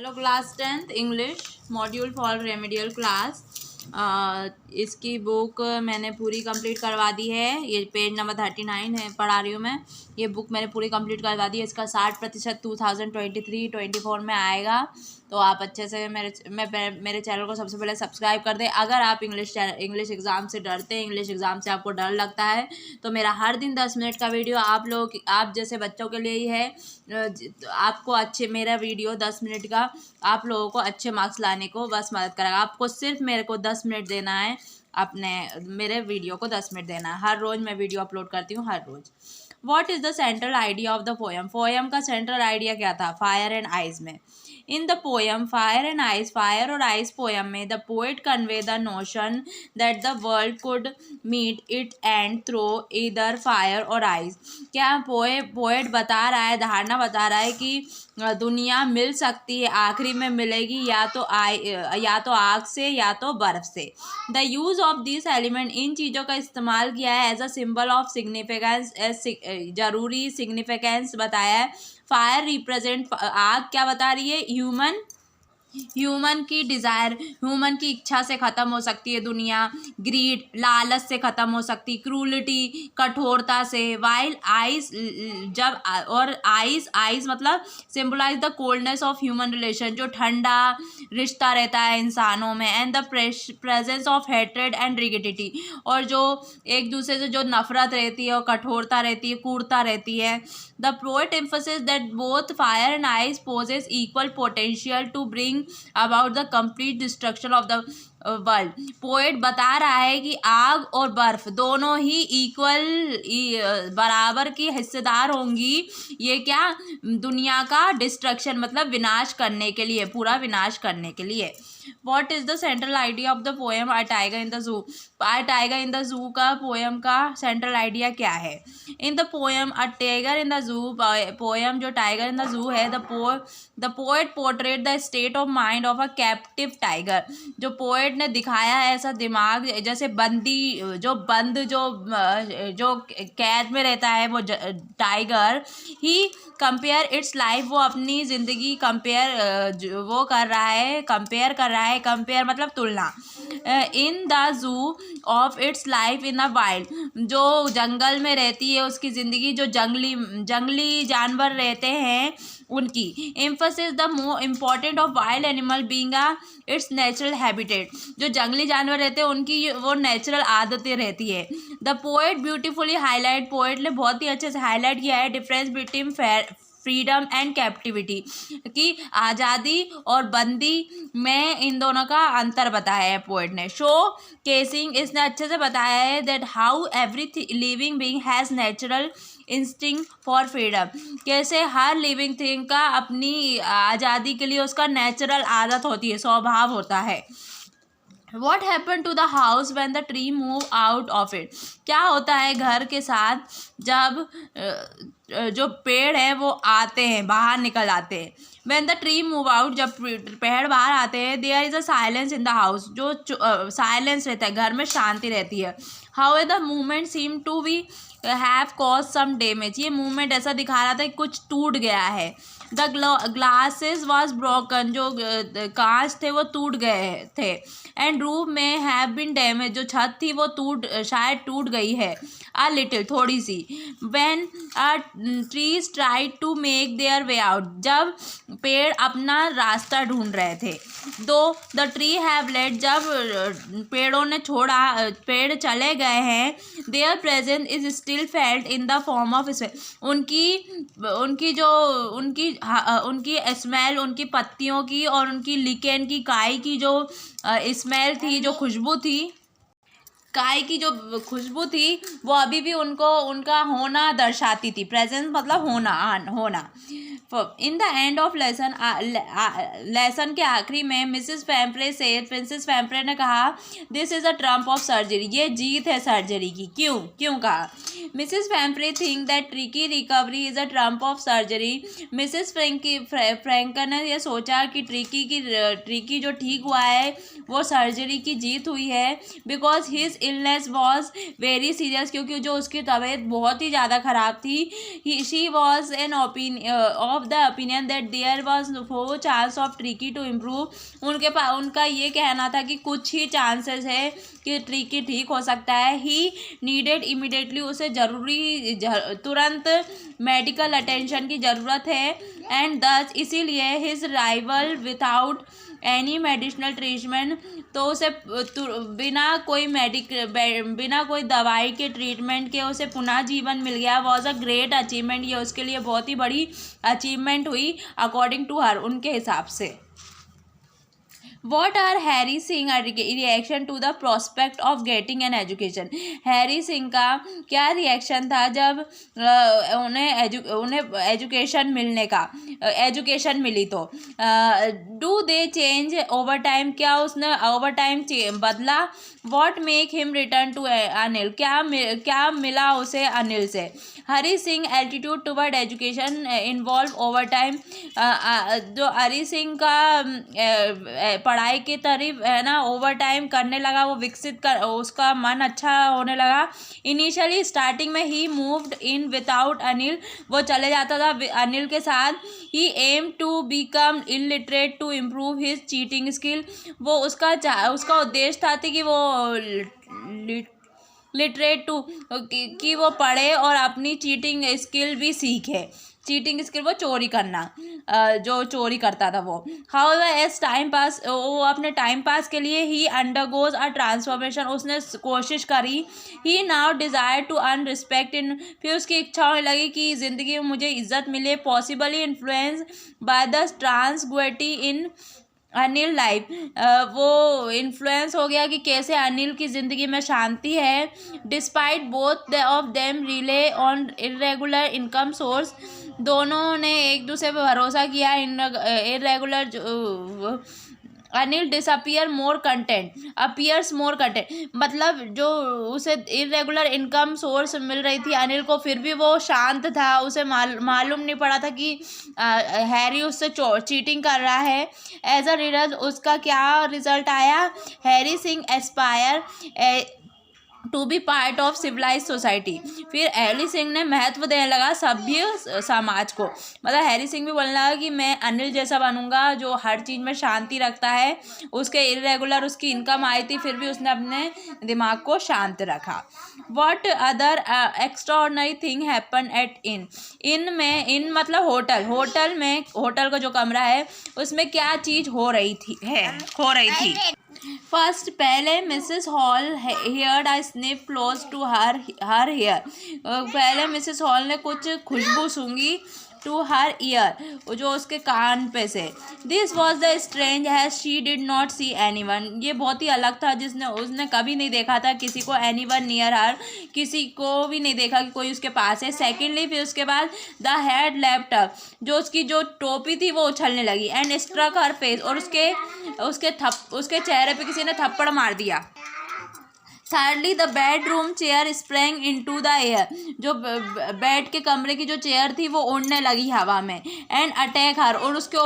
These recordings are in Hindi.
Hello class 10th English module for remedial class. इसकी बुक मैंने पूरी कंप्लीट करवा दी है। ये पेज नंबर 39 है, पढ़ा रही हूँ मैं। ये बुक मैंने पूरी कंप्लीट करवा दी है। इसका 60% 2023-24 में आएगा। तो आप अच्छे से मेरे चैनल को सबसे पहले सब्सक्राइब कर दें। अगर आप इंग्लिश एग्ज़ाम से डरते हैं, इंग्लिश एग्ज़ाम से आपको डर लगता है, तो मेरा हर दिन 10 मिनट का वीडियो आप जैसे बच्चों के लिए ही है। आपको अच्छे मेरा वीडियो 10 मिनट का आप लोगों को अच्छे मार्क्स लाने को बस मदद करेगा। आपको सिर्फ मेरे को 10 मिनट देना है, अपने मेरे वीडियो को 10 मिनट देना है। हर रोज़ मैं वीडियो अपलोड करती हूँ, हर रोज़। What is the central idea of the poem? Poem का सेंट्रल आइडिया क्या था? फायर एंड आइस में। In the poem fire and ice, fire और आइस पोएम में the poet convey the notion that the world could meet it end through either fire और आइस। क्या पोएट बता रहा है, धारणा बता रहा है कि दुनिया मिल सकती है, आखिरी में मिलेगी या तो आग से या तो बर्फ से। The use of this element, इन चीज़ों का इस्तेमाल किया है as a symbol of significance, जरूरी सिग्निफिकेंस बताया है। फायर रिप्रेजेंट, आग क्या बता रही है? ह्यूमन की डिज़ायर, ह्यूमन की इच्छा से ख़त्म हो सकती है दुनिया। ग्रीड, लालच से ख़त्म हो सकती। क्रूलिटी, कठोरता से। वाइल आइस, जब और आइस मतलब symbolise the coldness of human relation, जो ठंडा रिश्ता रहता है इंसानों में। And the presence of hatred and rigidity, और जो एक दूसरे से जो नफरत रहती है और कठोरता रहती है, क्रूरता रहती है। The poet emphasis that both fire and ice possess equal potential to bring about the complete destruction of the world. Poet बता रहा है कि आग और बर्फ दोनों ही बराबर की हिस्सेदार होंगी। ये क्या? दुनिया का डिस्ट्रक्शन मतलब विनाश करने के लिए, पूरा विनाश करने के लिए। What is the central idea of the poem a tiger in the zoo? A tiger in the जू का पोएम का सेंट्रल आइडिया क्या है? इन the poem a tiger in the जू, पोएम जो टाइगर इन द जू है, the poet portrait the state of mind of a captive tiger. जो पोएट ने दिखाया है ऐसा दिमाग, जैसे जो कैद में रहता है वो tiger he compare it's life, वो अपनी ज़िंदगी कंपेयर मतलब तुलना। इन the zoo of its life in the wild, जो जंगल में रहती है उसकी ज़िंदगी, जो जंगली जानवर रहते हैं उनकी। Emphasis the more important of wild animal being it's natural habitat, जो जंगली जानवर रहते हैं उनकी वो नेचुरल आदतें रहती है। The poet beautifully highlight, poet ने बहुत ही अच्छे से हाईलाइट किया है difference between freedom and captivity, कि आज़ादी और बंदी में इन दोनों का अंतर बताया है पोएट ने। शो केसिंग, इसने अच्छे से बताया है that how every living being has natural instinct for freedom, कैसे हर लिविंग थिंग का अपनी आज़ादी के लिए उसका नेचुरल आदत होती है, स्वभाव होता है। What happened to the house when the tree move out of it? क्या होता है घर के साथ जब जो पेड़ है वो आते हैं, बाहर निकल आते हैं। When the tree move out, जब पेड़ बाहर आते हैं, there is a silence in the house, जो साइलेंस रहता है, घर में शांति रहती है। However, the movement seem to be have caused some damage, ये मूवमेंट ऐसा दिखा रहा था कि कुछ टूट गया है। द ग्लासेस वॉज ब्रोकन, जो कांच थे वो टूट गए थे। एंड रूफ में हैव बिन डैमेज, जो छत थी वो शायद टूट गई है। अ लिटिल, थोड़ी सी। When a trees try to make their way out, जब पेड़ अपना रास्ता ढूंढ रहे थे। दो द ट्री हैव लेट, जब पेड़ों ने छोड़ा, पेड़ चले गए हैं। There presence is still felt in the form of उनकी स्मेल, उनकी पत्तियों की और उनकी लिकेन की, काई की जो स्मेल थी, जो खुशबू थी, काय की जो खुशबू थी वो अभी भी उनका होना दर्शाती थी। प्रेजेंस मतलब होना। In the end of lesson के आखिरी में प्रिंसेस फैम्प्रे ने कहा this is a triumph of surgery, ये जीत है सर्जरी की। क्यों कहा? Mrs Pumphrey think that Tricki recovery is a triumph of surgery. Mrs फ्रैंकर ने यह सोचा कि ट्रिकी जो ठीक हुआ है वो सर्जरी की जीत हुई है। Because his illness was very serious, क्योंकि जो उसकी तबीयत बहुत ही ज़्यादा ख़राब थी. She was an of the opinion that there was no chance of tricky to improve. उनका ये कहना था कि कुछ ही चांसेस है कि ट्रिकी ठीक हो सकता है. ही नीडेड इमिडिएटली, उसे तुरंत मेडिकल अटेंशन की ज़रूरत है. एंड दस इसीलिए his rival without any medicinal treatment, तो उसे बिना कोई दवाई के ट्रीटमेंट के उसे पुनः जीवन मिल गया. वॉज अ ग्रेट अचीवमेंट, ये उसके लिए बहुत ही बड़ी अचीवमेंट हुई अकॉर्डिंग टू हर, उनके हिसाब से. What are Harry Singh reaction to the prospect of getting an education? Hari Singh का क्या रिएक्शन था जब उन्हें एजुकेशन मिली तो. Do they change over time, क्या उसने ओवर टाइम बदला. What make him return to Anil, क्या मिला उसे अनिल से. Hari Singh attitude toward education involve over time, जो हरी सिंह का पढ़ाई के तरफ है ना ओवर टाइम करने लगा, वो उसका मन अच्छा होने लगा. इनिशियली स्टार्टिंग में ही मूव्ड इन विदाउट अनिल, वो चले जाता था अनिल के साथ. He aim to become illiterate to improve his cheating skill, वो उसका उद्देश्य था कि वो लिटरेट टू कि वो पढ़े और अपनी चीटिंग स्किल भी सीखे. चीटिंग स्किल वो चोरी करना, जो चोरी करता था वो. हाउएवर एज टाइम पास, वो अपने टाइम पास के लिए ही अंडरगोज अ ट्रांसफॉर्मेशन, उसने कोशिश करी. He now desire to earn respect in, फिर उसकी इच्छा होने लगी कि ज़िंदगी में मुझे इज्जत मिले. Possibly influence by the tranquillity in Anil life, वो इन्फ्लुएंस हो गया कि कैसे अनिल की ज़िंदगी में शांति है. Despite both of them relay on irregular income source, दोनों ने एक दूसरे पर भरोसा किया. Irregular Anil disappears more content, मतलब जो उसे इरेगुलर इनकम सोर्स मिल रही थी अनिल को, फिर भी वो शांत था. उसे मालूम नहीं पड़ा था कि हैरी उससे चीटिंग कर रहा है. एज अ रिजल्ट उसका क्या रिजल्ट आया. Hari Singh aspire to be part of civilise society, फिर हैरी सिंह ने महत्व देने लगा सभ्य समाज को. मतलब हैरी सिंह भी बोलने लगा कि मैं अनिल जैसा बनूंगा जो हर चीज़ में शांति रखता है. उसके इरेगुलर उसकी इनकम आई थी, फिर भी उसने अपने दिमाग को शांत रखा. What other extraordinary thing happen at in मतलब होटल का जो कमरा है उसमें क्या चीज़ हो रही थी. फर्स्ट, पहले Mrs Hall heard a sniff close to her hair, पहले मिसेस हॉल ने कुछ खुशबू सूंघी टू हर ईयर, जो उसके कान पे से. This was the strange has she did not see any one, ये बहुत ही अलग था उसने कभी नहीं देखा था किसी को. एनी वन नियर हर, किसी को भी नहीं देखा कि कोई उसके पास है. सेकेंडली, फिर उसके बाद द हेड लेफ्ट अप, जो उसकी जो टोपी थी वो उछलने लगी. एंड स्ट्रक हर फेस, और उसके चेहरे पे किसी ने थप्पड़ मार दिया. Thirdly, the bedroom chair sprang into the air, जो बेड के कमरे की जो चेयर थी वो उड़ने लगी हवा में. एंड अटैक हर, और उसके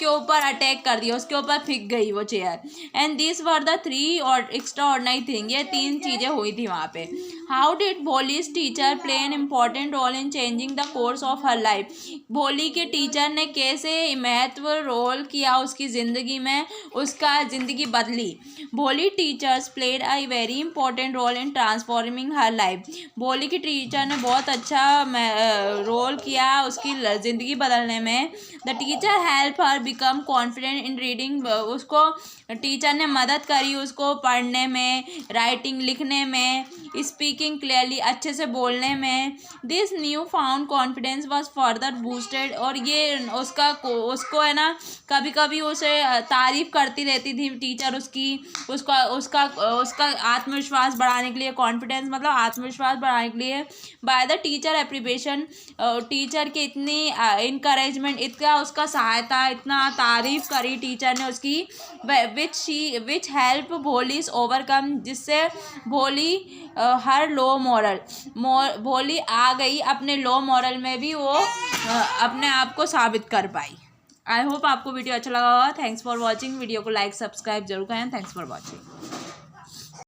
ऊपर अटैक कर दिया, उसके ऊपर फिक गई वो chair. And this were the 3 और एक्स्ट्रा ऑर्डिनरी थिंग, ये 3 चीज़ें हुई थी वहाँ पे. How did Bholi's teacher play an important role in changing the course of her life, Bholi के टीचर ने कैसे महत्व रोल किया उसकी ज़िंदगी में, उसका ज़िंदगी बदली. Bholi teachers played I very important role in transforming her life, Bholi की टीचर ने बहुत अच्छा रोल किया उसकी ज़िंदगी बदलने में. The teacher help her become confident in reading, उसको टीचर ने मदद करी उसको पढ़ने में, राइटिंग लिखने में, स्पीकिंग क्लियरली अच्छे से बोलने में. This new found confidence was further boosted, और ये उसको है ना कभी कभी उसे तारीफ करती रहती थी टीचर उसका आत्मविश्वास बढ़ाने के लिए, कॉन्फिडेंस मतलब आत्मविश्वास बढ़ाने के लिए. By the teacher appreciation, teacher की इतनी इनकरेजमेंट, इतना उसका सहायता, इतना तारीफ करी टीचर ने उसकी. विच हेल्प भोलीज ओवरकम, जिससे भोली हर लो मॉरल, भोली आ गई अपने लो मॉरल में भी वो अपने आप को साबित कर पाई. आई होप आपको वीडियो अच्छा लगा होगा. Thanks for watching. वीडियो को लाइक सब्सक्राइब जरूर करें. Thanks for watching.